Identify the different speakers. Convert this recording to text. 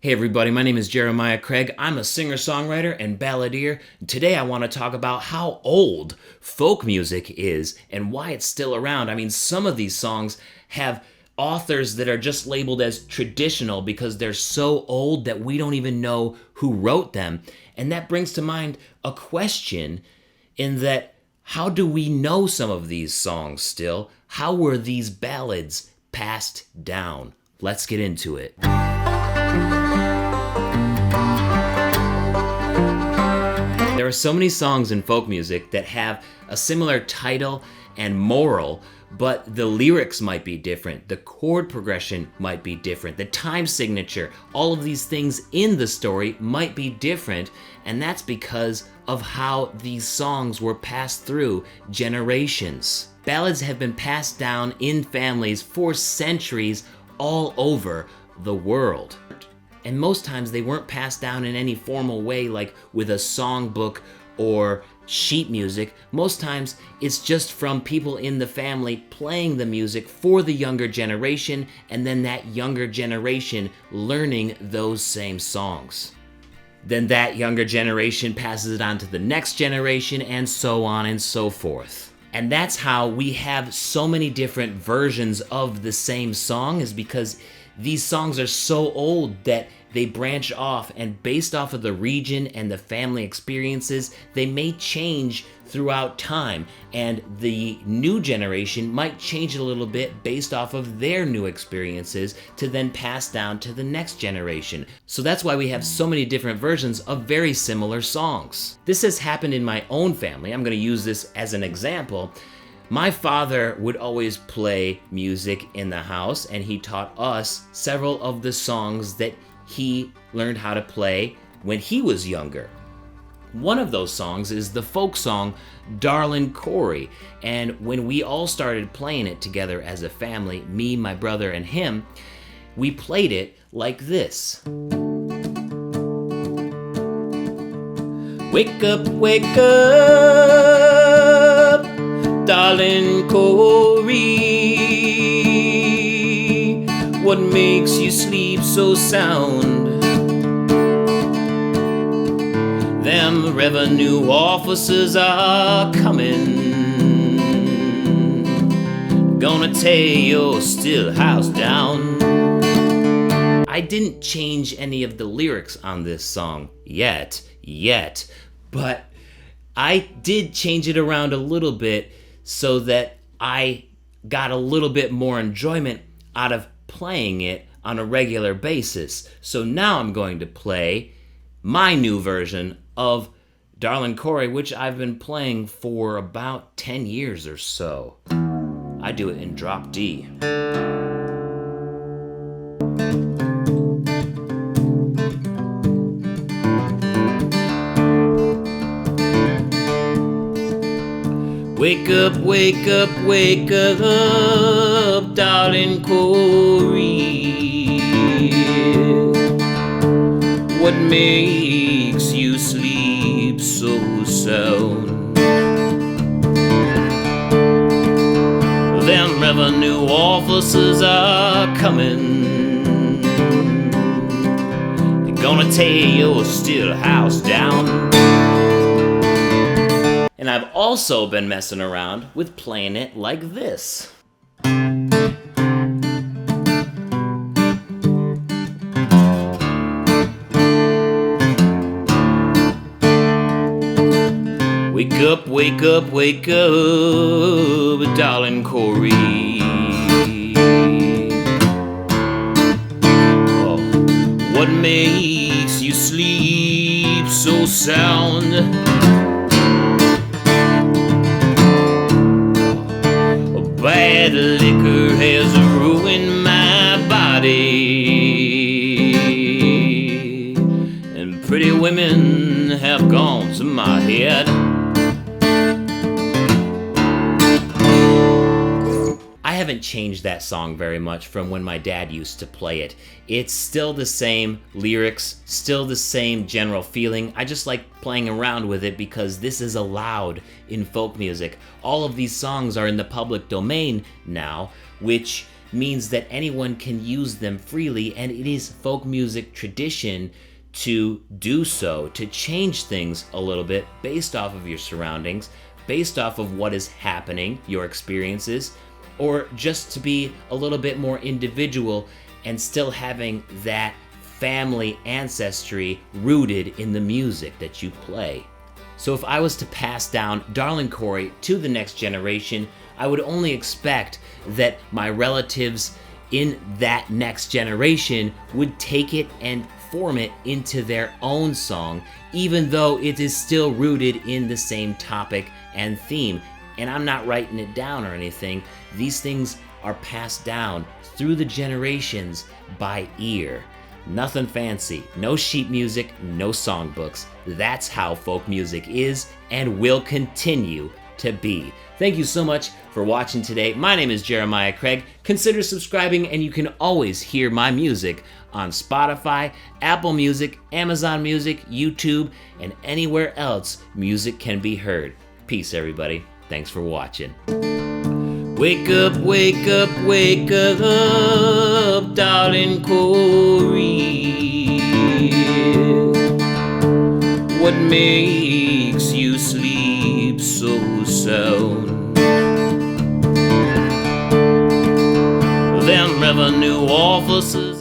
Speaker 1: Hey everybody, my name is Jeremiah Craig. I'm a singer-songwriter and balladeer. Today I want to talk about how old folk music is and why it's still around. I mean, some of these songs have authors that are just labeled as traditional because they're so old that we don't even know who wrote them. And that brings to mind a question in that, how do we know some of these songs still? How were these ballads passed down? Let's get into it. There are so many songs in folk music that have a similar title and moral, but the lyrics might be different, the chord progression might be different, the time signature, all of these things in the story might be different, and that's because of how these songs were passed through generations. Ballads have been passed down in families for centuries all over the world. And most times they weren't passed down in any formal way, like with a songbook or sheet music. Most times it's just from people in the family playing the music for the younger generation, and then that younger generation learning those same songs. Then that younger generation passes it on to the next generation, and so on and so forth. And that's how we have so many different versions of the same song, is because these songs are so old that they branch off, and based off of the region and the family experiences, they may change throughout time, and the new generation might change a little bit based off of their new experiences to then pass down to the next generation. So that's why we have so many different versions of very similar songs. This has happened in my own family. I'm going to use this as an example. My father would always play music in the house, and he taught us several of the songs that he learned how to play when he was younger. One of those songs is the folk song Darlin' Corey, and when we all started playing it together as a family, me, my brother, and him, we played it like this. Wake up, darling Corey, what makes you sleep so sound? Them revenue officers are coming, gonna tear your still house down. I didn't change any of the lyrics on this song yet, but I did change it around a little bit so that I got a little bit more enjoyment out of playing it on a regular basis. So now I'm going to play my new version of Darlin' Corey, which I've been playing for about 10 years or so. I do it in drop D. Wake up, darling Corey. What makes you sleep so sound? Them revenue officers are coming, they're gonna tear your still house down. And I've also been messing around with playing it like this. Wake up, darling Corey. Oh, what makes you sleep so sound? Bad liquor has ruined my body, and pretty women have gone to my head. I haven't changed that song very much from when my dad used to play it. It's still the same lyrics, still the same general feeling. I just like playing around with it because this is allowed in folk music. All of these songs are in the public domain now, which means that anyone can use them freely, and it is folk music tradition to do so, to change things a little bit based off of your surroundings, based off of what is happening, your experiences, or just to be a little bit more individual and still having that family ancestry rooted in the music that you play. So if I was to pass down Darling Corey to the next generation, I would only expect that my relatives in that next generation would take it and form it into their own song, even though it is still rooted in the same topic and theme. And I'm not writing it down or anything. These things are passed down through the generations by ear. Nothing fancy, no sheet music, no songbooks. That's how folk music is and will continue to be. Thank you so much for watching today. My name is Jeremiah Craig. Consider subscribing, and you can always hear my music on Spotify, Apple Music, Amazon Music, YouTube, and anywhere else music can be heard. Peace, everybody. Thanks for watching. Wake up, wake up, wake up, darling Corey. What makes you sleep so sound? Them revenue officers